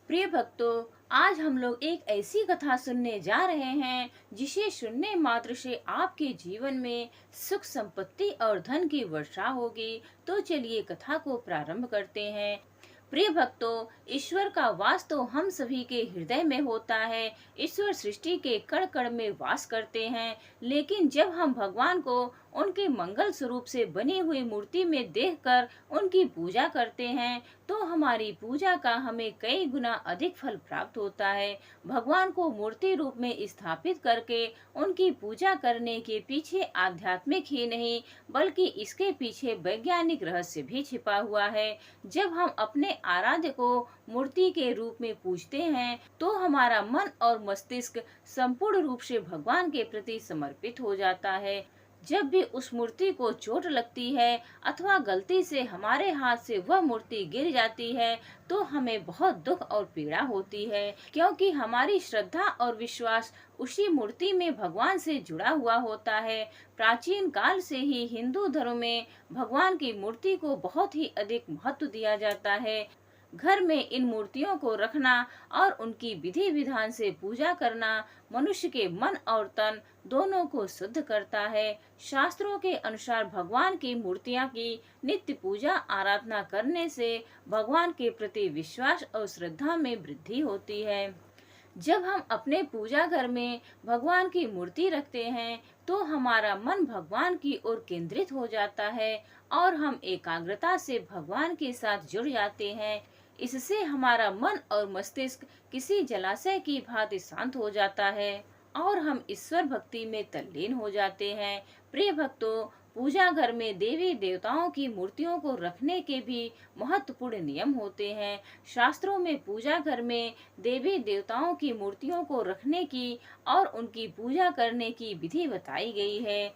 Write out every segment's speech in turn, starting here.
प्रिय भक्तों, आज हम लोग एक ऐसी कथा सुनने जा रहे हैं जिसे सुनने मात्र से आपके जीवन में सुख संपत्ति और धन की वर्षा होगी। तो चलिए कथा को प्रारंभ करते हैं। प्रिय भक्तों, ईश्वर का वास तो हम सभी के हृदय में होता है। ईश्वर सृष्टि के कण कण में वास करते हैं, लेकिन जब हम भगवान को उनके मंगल स्वरूप से बनी हुई मूर्ति में देखकर उनकी पूजा करते हैं, तो हमारी पूजा का हमें कई गुना अधिक फल प्राप्त होता है। भगवान को मूर्ति रूप में स्थापित करके उनकी पूजा करने के पीछे आध्यात्मिक ही नहीं, बल्कि इसके पीछे वैज्ञानिक रहस्य भी छिपा हुआ है। जब हम अपने आराध्य को मूर्ति के रूप में पूजते हैं, तो हमारा मन और मस्तिष्क संपूर्ण रूप से भगवान के प्रति समर्पित हो जाता है। जब भी उस मूर्ति को चोट लगती है अथवा गलती से हमारे हाथ से वह मूर्ति गिर जाती है, तो हमें बहुत दुख और पीड़ा होती है, क्योंकि हमारी श्रद्धा और विश्वास उसी मूर्ति में भगवान से जुड़ा हुआ होता है। प्राचीन काल से ही हिंदू धर्म में भगवान की मूर्ति को बहुत ही अधिक महत्व दिया जाता है। घर में इन मूर्तियों को रखना और उनकी विधि विधान से पूजा करना मनुष्य के मन और तन दोनों को शुद्ध करता है। शास्त्रों के अनुसार भगवान की मूर्तियां की नित्य पूजा आराधना करने से भगवान के प्रति विश्वास और श्रद्धा में वृद्धि होती है। जब हम अपने पूजा घर में भगवान की मूर्ति रखते हैं, तो हमारा मन भगवान की ओर केंद्रित हो जाता है और हम एकाग्रता से भगवान के साथ जुड़ जाते हैं। इससे हमारा मन और मस्तिष्क किसी जलाशय की भांति शांत हो जाता है और हम ईश्वर भक्ति में तल्लीन हो जाते हैं। प्रिय भक्तों, पूजा घर में देवी देवताओं की मूर्तियों को रखने के भी महत्वपूर्ण नियम होते हैं। शास्त्रों में पूजा घर में देवी देवताओं की मूर्तियों को रखने की और उनकी पूजा करने की विधि बताई गई है।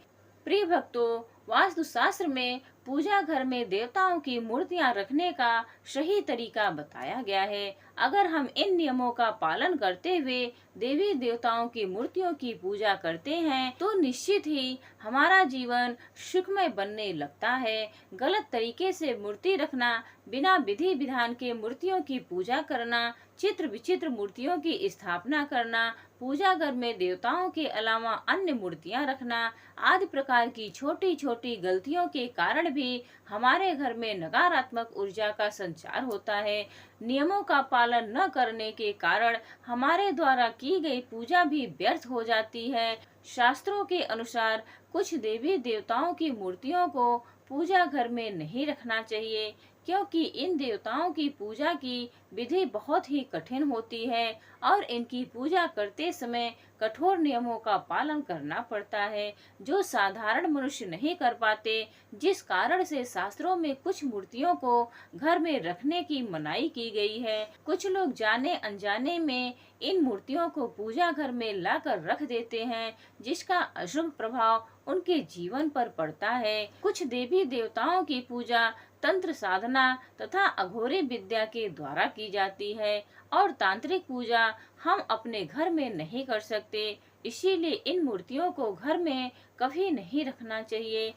प्रिय भक्तों, वास्तुशास्त्र में पूजा घर में देवताओं की मूर्तियां रखने का सही तरीका बताया गया है। अगर हम इन नियमों का पालन करते हुए देवी देवताओं की मूर्तियों की पूजा करते हैं, तो निश्चित ही हमारा जीवन सुखमय बनने लगता है। गलत तरीके से मूर्ति रखना, बिना विधि विधान के मूर्तियों की पूजा करना, चित्र विचित्र मूर्तियों की स्थापना करना, पूजा घर में देवताओं के अलावा अन्य मूर्तियां रखना आदि प्रकार की छोटी छोटी गलतियों के कारण भी हमारे घर में नकारात्मक ऊर्जा का संचार होता है। नियमों का पालन न करने के कारण हमारे द्वारा की गई पूजा भी व्यर्थ हो जाती है। शास्त्रों के अनुसार कुछ देवी देवताओं की मूर्तियों को पूजा घर में नहीं रखना चाहिए, क्योंकि इन देवताओं की पूजा की विधि बहुत ही कठिन होती है और इनकी पूजा करते समय कठोर नियमों का पालन करना पड़ता है, जो साधारण मनुष्य नहीं कर पाते। जिस कारण से शास्त्रों में कुछ मूर्तियों को घर में रखने की मनाही की गई है। कुछ लोग जाने अनजाने में इन मूर्तियों को पूजा घर में लाकर रख देते हैं, जिसका अशुभ प्रभाव उनके जीवन पर पड़ता है। कुछ देवी देवताओं की पूजा तंत्र साधना तथा अघोरी विद्या के द्वारा की जाती है और तांत्रिक पूजा हम अपने घर में नहीं कर सकते। इसीलिए इन मूर्तियों को घर में कभी नहीं रखना चाहिए।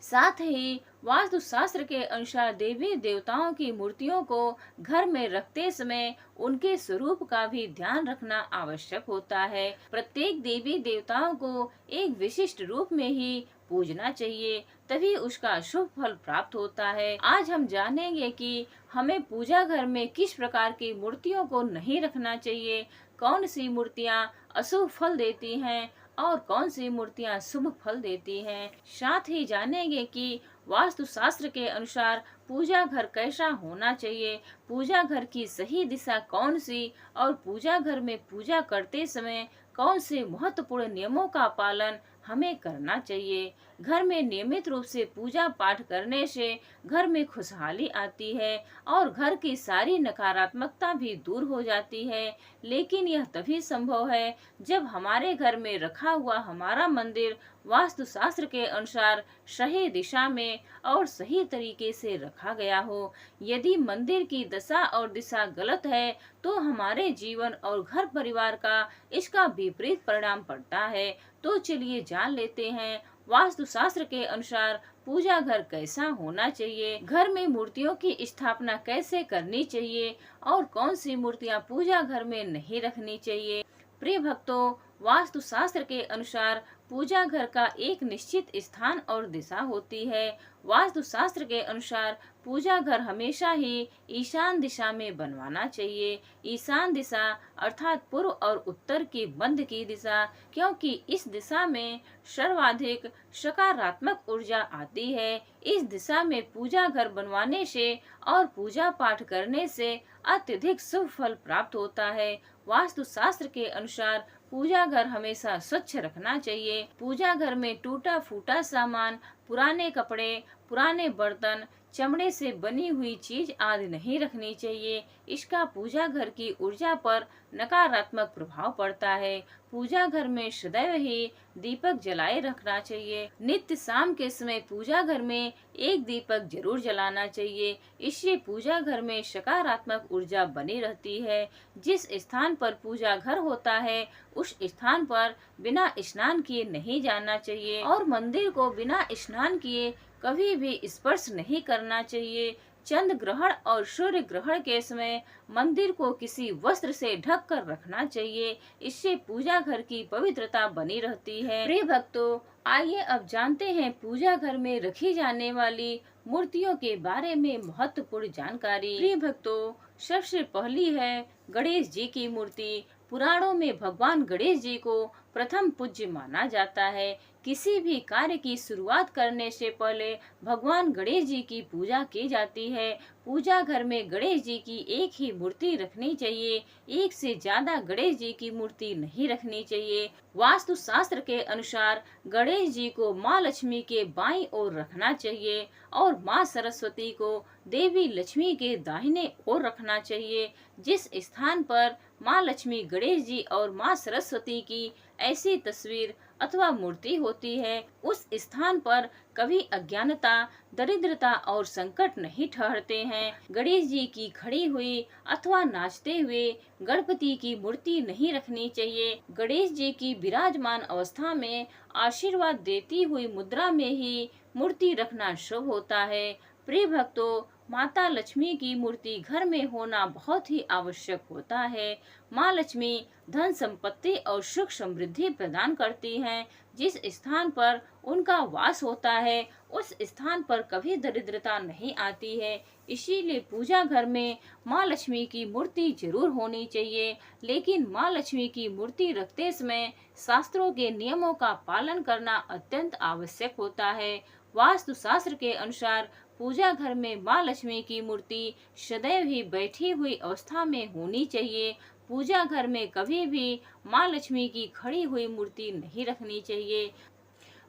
साथ ही वास्तुशास्त्र के अनुसार देवी देवताओं की मूर्तियों को घर में रखते समय उनके स्वरूप का भी ध्यान रखना आवश्यक होता है। प्रत्येक देवी देवताओं को एक विशिष्ट रूप में ही पूजना चाहिए, तभी उसका शुभ फल प्राप्त होता है। आज हम जानेंगे कि हमें पूजा घर में किस प्रकार की मूर्तियों को नहीं रखना चाहिए, कौन सी मूर्तियाँ अशुभ फल देती हैं और कौन सी मूर्तियाँ शुभ फल देती हैं। साथ ही जानेंगे कि वास्तुशास्त्र के अनुसार पूजा घर कैसा होना चाहिए, पूजा घर की सही दिशा कौन सी और पूजा घर में पूजा करते समय कौन से महत्वपूर्ण नियमों का पालन हमें करना चाहिए। घर में नियमित रूप से पूजा पाठ करने से घर में खुशहाली आती है और घर की सारी नकारात्मकता भी दूर हो जाती है। लेकिन यह तभी संभव है जब हमारे घर में रखा हुआ हमारा मंदिर वास्तुशास्त्र के अनुसार सही दिशा में और सही तरीके से रखा गया हो। यदि मंदिर की दशा और दिशा गलत है, तो हमारे जीवन और घर परिवार का इसका विपरीत परिणाम पड़ता है। तो चलिए जान लेते हैं वास्तुशास्त्र के अनुसार पूजा घर कैसा होना चाहिए, घर में मूर्तियों की स्थापना कैसे करनी चाहिए और कौन सी मूर्तियाँ पूजा घर में नहीं रखनी चाहिए। प्रिय भक्तों, वास्तु शास्त्र के अनुसार पूजा घर का एक निश्चित स्थान और दिशा होती है। वास्तु शास्त्र के अनुसार पूजा घर हमेशा ही ईशान दिशा में बनवाना चाहिए। ईशान दिशा अर्थात पूर्व और उत्तर की बंद की दिशा, क्योंकि इस दिशा में सर्वाधिक सकारात्मक ऊर्जा आती है। इस दिशा में पूजा घर बनवाने से और पूजा पाठ करने से अत्यधिक शुभ फल प्राप्त होता है। वास्तु शास्त्र के अनुसार पूजा घर हमेशा स्वच्छ रखना चाहिए। पूजा घर में टूटा फूटा सामान, पुराने कपड़े, पुराने बर्तन, चमड़े से बनी हुई चीज आदि नहीं रखनी चाहिए। इसका पूजा घर की ऊर्जा पर नकारात्मक प्रभाव पड़ता है। पूजा घर में सदैव ही दीपक जलाए रखना चाहिए। नित्य शाम के समय पूजा घर में एक दीपक जरूर जलाना चाहिए। इससे पूजा घर में सकारात्मक ऊर्जा बनी रहती है। जिस स्थान पर पूजा घर होता है उस स्थान पर बिना स्नान किए नहीं जाना चाहिए और मंदिर को बिना स्नान किए कभी भी स्पर्श नहीं करना चाहिए। चंद्र ग्रहण और सूर्य ग्रहण के समय मंदिर को किसी वस्त्र से ढक कर रखना चाहिए। इससे पूजा घर की पवित्रता बनी रहती है। प्रिय भक्तों, आइए अब जानते हैं पूजा घर में रखी जाने वाली मूर्तियों के बारे में महत्वपूर्ण जानकारी। प्रिय भक्तों, सबसे पहली है गणेश जी की मूर्ति। पुराणों में भगवान गणेश जी को प्रथम पूज्य माना जाता है। किसी भी कार्य की शुरुआत करने से पहले भगवान गणेश जी की पूजा की जाती है। पूजा घर में गणेश जी की एक ही मूर्ति रखनी चाहिए। एक से ज्यादा गणेश जी की मूर्ति नहीं रखनी चाहिए। वास्तु शास्त्र के अनुसार गणेश जी को माँ लक्ष्मी के बाईं ओर रखना चाहिए और माँ सरस्वती को देवी लक्ष्मी के दाहिने ओर रखना चाहिए। जिस स्थान पर माँ लक्ष्मी, गणेश जी और माँ सरस्वती की ऐसी तस्वीर अथवा मूर्ति होती है उस स्थान पर कभी अज्ञानता, दरिद्रता और संकट नहीं ठहरते हैं। गणेश जी की खड़ी हुई अथवा नाचते हुए गणपति की मूर्ति नहीं रखनी चाहिए। गणेश जी की विराजमान अवस्था में आशीर्वाद देती हुई मुद्रा में ही मूर्ति रखना शुभ होता है। प्रिय भक्तों, माता लक्ष्मी की मूर्ति घर में होना बहुत ही आवश्यक होता है। माँ लक्ष्मी धन संपत्ति और सुख समृद्धि प्रदान करती हैं। जिस स्थान पर उनका वास होता है उस स्थान पर कभी दरिद्रता नहीं आती है। इसीलिए पूजा घर में माँ लक्ष्मी की मूर्ति जरूर होनी चाहिए। लेकिन माँ लक्ष्मी की मूर्ति रखते समय शास्त्रों के नियमों का पालन करना अत्यंत आवश्यक होता है। वास्तु शास्त्र के अनुसार पूजा घर में माँ लक्ष्मी की मूर्ति सदैव ही बैठी हुई अवस्था में होनी चाहिए। पूजा घर में कभी भी माँ लक्ष्मी की खड़ी हुई मूर्ति नहीं रखनी चाहिए।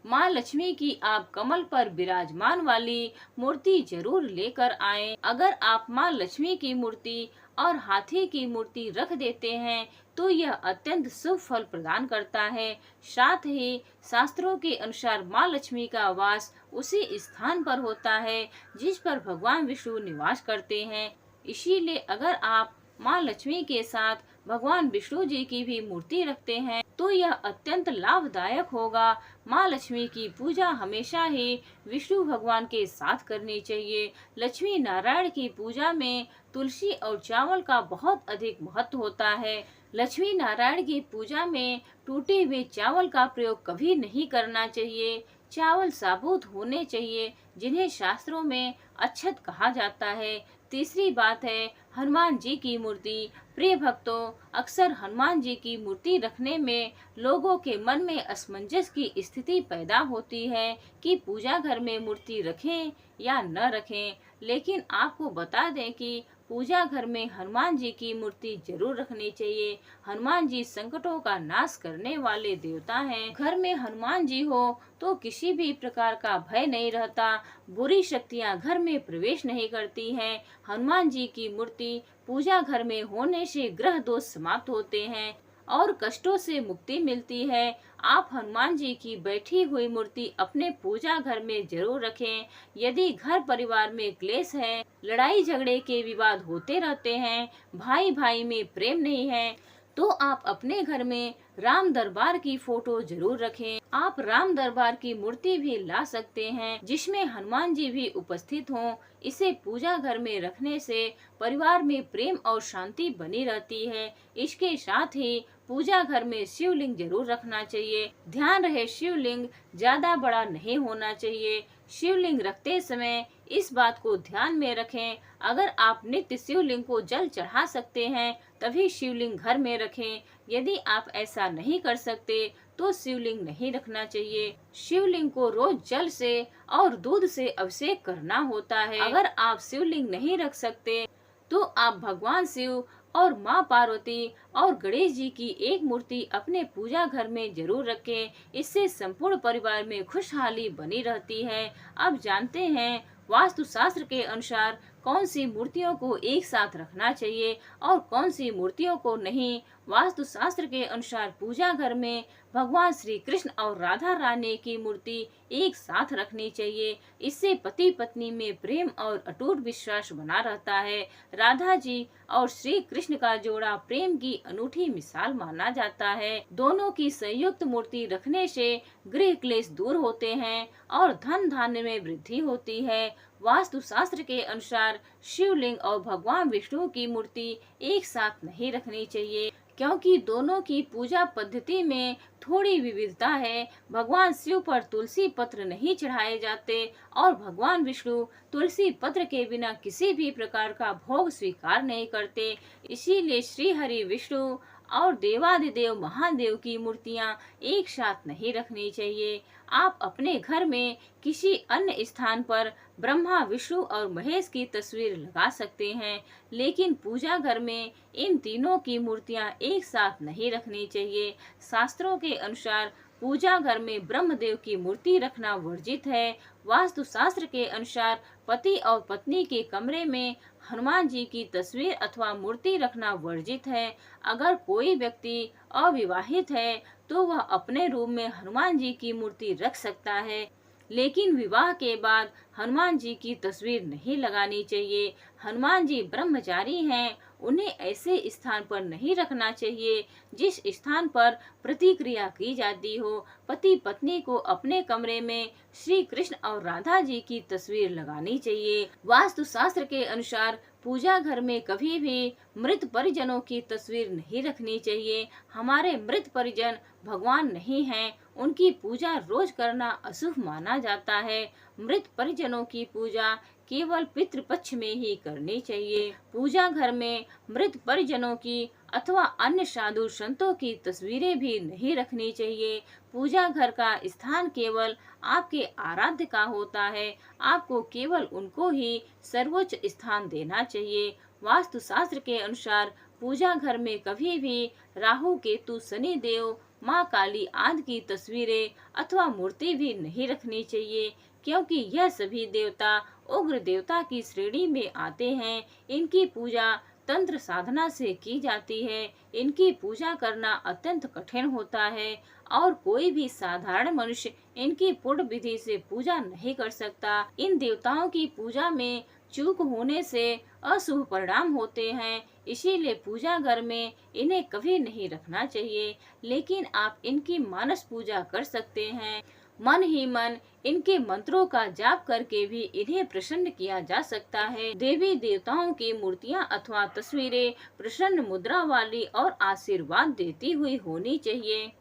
माँ लक्ष्मी की आप कमल पर विराजमान वाली मूर्ति जरूर लेकर आएं। अगर आप माँ लक्ष्मी की मूर्ति और हाथी की मूर्ति रख देते हैं तो यह अत्यंत शुभ फल प्रदान करता है। साथ ही शास्त्रों के अनुसार माँ लक्ष्मी का वास उसी स्थान पर होता है जिस पर भगवान विष्णु निवास करते हैं। इसीलिए अगर आप माँ लक्ष्मी के साथ भगवान विष्णु जी की भी मूर्ति रखते हैं तो यह अत्यंत लाभदायक होगा। माँ लक्ष्मी की पूजा हमेशा ही विष्णु भगवान के साथ करनी चाहिए। लक्ष्मी नारायण की पूजा में तुलसी और चावल का बहुत अधिक महत्व होता है। लक्ष्मी नारायण की पूजा में टूटे हुए चावल का प्रयोग कभी नहीं करना चाहिए। चावल साबुत होने चाहिए जिन्हें शास्त्रों में अक्षत कहा जाता है। तीसरी बात है हनुमान जी की मूर्ति। प्रिय भक्तों, अक्सर हनुमान जी की मूर्ति रखने में लोगों के मन में असमंजस की स्थिति पैदा होती है कि पूजा घर में मूर्ति रखें या न रखें। लेकिन आपको बता दें कि पूजा घर में हनुमान जी की मूर्ति जरूर रखनी चाहिए। हनुमान जी संकटों का नाश करने वाले देवता हैं। घर में हनुमान जी हो तो किसी भी प्रकार का भय नहीं रहता, बुरी शक्तियां घर में प्रवेश नहीं करती हैं। हनुमान जी की मूर्ति पूजा घर में होने से ग्रह दोष समाप्त होते हैं और कष्टों से मुक्ति मिलती है। आप हनुमान जी की बैठी हुई मूर्ति अपने पूजा घर में जरूर रखें। यदि घर परिवार में क्लेश है, लड़ाई झगड़े के विवाद होते रहते हैं, भाई भाई में प्रेम नहीं है, तो आप अपने घर में राम दरबार की फोटो जरूर रखें। आप राम दरबार की मूर्ति भी ला सकते हैं जिसमें हनुमान जी भी उपस्थित हों। इसे पूजा घर में रखने से परिवार में प्रेम और शांति बनी रहती है। इसके साथ ही पूजा घर में शिवलिंग जरूर रखना चाहिए। ध्यान रहे शिवलिंग ज्यादा बड़ा नहीं होना चाहिए। शिवलिंग रखते समय इस बात को ध्यान में रखें, अगर आप नित्य शिवलिंग को जल चढ़ा सकते हैं तभी शिवलिंग घर में रखें। यदि आप ऐसा नहीं कर सकते तो शिवलिंग नहीं रखना चाहिए। शिवलिंग को रोज जल से और दूध से अभिषेक करना होता है। अगर आप शिवलिंग नहीं रख सकते तो आप भगवान शिव और माँ पार्वती और गणेश जी की एक मूर्ति अपने पूजा घर में जरूर रखें। इससे संपूर्ण परिवार में खुशहाली बनी रहती है। अब जानते हैं वास्तु शास्त्र के अनुसार कौन सी मूर्तियों को एक साथ रखना चाहिए और कौन सी मूर्तियों को नहीं। वास्तु शास्त्र के अनुसार पूजा घर में भगवान श्री कृष्ण और राधा रानी की मूर्ति एक साथ रखनी चाहिए। इससे पति पत्नी में प्रेम और अटूट विश्वास बना रहता है। राधा जी और श्री कृष्ण का जोड़ा प्रेम की अनूठी मिसाल माना जाता है। दोनों की संयुक्त मूर्ति रखने से गृह क्लेश दूर होते हैं और धन धान्य में वृद्धि होती है। वास्तु शास्त्र के अनुसार शिवलिंग और भगवान विष्णु की मूर्ति एक साथ नहीं रखनी चाहिए क्योंकि दोनों की पूजा पद्धति में थोड़ी विविधता है। भगवान शिव पर तुलसी पत्र नहीं चढ़ाए जाते और भगवान विष्णु तुलसी पत्र के बिना किसी भी प्रकार का भोग स्वीकार नहीं करते। इसीलिए श्री हरि विष्णु और देवादिदेव महादेव की मूर्तियां एक साथ नहीं रखनी चाहिए। आप अपने घर में किसी अन्य स्थान पर ब्रह्मा विष्णु और महेश की तस्वीर लगा सकते हैं, लेकिन पूजा घर में इन तीनों की मूर्तियां एक साथ नहीं रखनी चाहिए। शास्त्रों के अनुसार पूजा घर में ब्रह्मदेव की मूर्ति रखना वर्जित है। वास्तु शास्त्र के अनुसार पति और पत्नी के कमरे में हनुमान जी की तस्वीर अथवा मूर्ति रखना वर्जित है। अगर कोई व्यक्ति अविवाहित है तो वह अपने रूम में हनुमान जी की मूर्ति रख सकता है, लेकिन विवाह के बाद हनुमान जी की तस्वीर नहीं लगानी चाहिए। हनुमान जी ब्रह्मचारी हैं, उन्हें ऐसे स्थान पर नहीं रखना चाहिए जिस स्थान पर प्रतिक्रिया की जाती हो। पति पत्नी को अपने कमरे में श्री कृष्ण और राधा जी की तस्वीर लगानी चाहिए। वास्तु शास्त्र के अनुसार पूजा घर में कभी भी मृत परिजनों की तस्वीर नहीं रखनी चाहिए। हमारे मृत परिजन भगवान नहीं हैं, उनकी पूजा रोज करना अशुभ माना जाता है। मृत परिजनों की पूजा केवल पितृपक्ष में ही करनी चाहिए। पूजा घर में मृत परिजनों की अथवा अन्य साधु संतों की तस्वीरें भी नहीं रखनी चाहिए। पूजा घर का स्थान केवल आपके आराध्य का होता है, आपको केवल उनको ही सर्वोच्च स्थान देना चाहिए। वास्तु शास्त्र के अनुसार पूजा घर में कभी भी राहु केतु शनि देव माँ काली आदि की तस्वीरें अथवा मूर्ति भी नहीं रखनी चाहिए क्योंकि यह सभी देवता उग्र देवता की श्रेणी में आते हैं। इनकी पूजा तंत्र साधना से की जाती है। इनकी पूजा करना अत्यंत कठिन होता है और कोई भी साधारण मनुष्य इनकी पूर्ण विधि से पूजा नहीं कर सकता। इन देवताओं की पूजा में चूक होने से अशुभ परिणाम होते हैं, इसीलिए पूजा घर में इन्हें कभी नहीं रखना चाहिए। लेकिन आप इनकी मानस पूजा कर सकते हैं। मन ही मन इनके मंत्रों का जाप करके भी इन्हें प्रसन्न किया जा सकता है। देवी देवताओं की मूर्तियां अथवा तस्वीरें प्रसन्न मुद्रा वाली और आशीर्वाद देती हुई होनी चाहिए।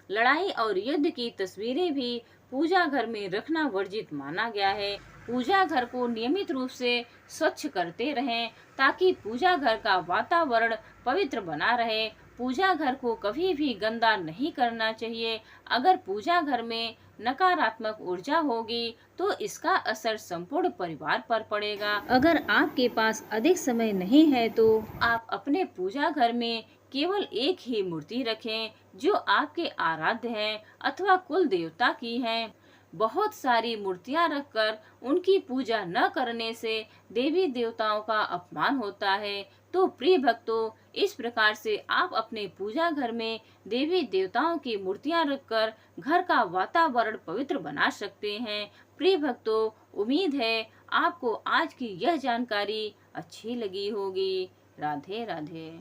लड़ाई और युद्ध की तस्वीरें भी पूजा घर में रखना वर्जित माना गया है। पूजा घर को नियमित रूप से स्वच्छ करते रहें ताकि पूजा घर का वातावरण पवित्र बना रहे। पूजा घर को कभी भी गंदा नहीं करना चाहिए। अगर पूजा घर में नकारात्मक ऊर्जा होगी तो इसका असर संपूर्ण परिवार पर पड़ेगा। अगर आपके पास अधिक समय नहीं है तो आप अपने पूजा घर में केवल एक ही मूर्ति रखें जो आपके आराध्य हैं अथवा कुल देवता की हैं। बहुत सारी मूर्तियां रखकर उनकी पूजा न करने से देवी देवताओं का अपमान होता है। तो प्रिय भक्तों, इस प्रकार से आप अपने पूजा घर में देवी देवताओं की मूर्तियां रखकर घर का वातावरण पवित्र बना सकते हैं। प्रिय भक्तों, उम्मीद है आपको आज की यह जानकारी अच्छी लगी होगी। राधे राधे।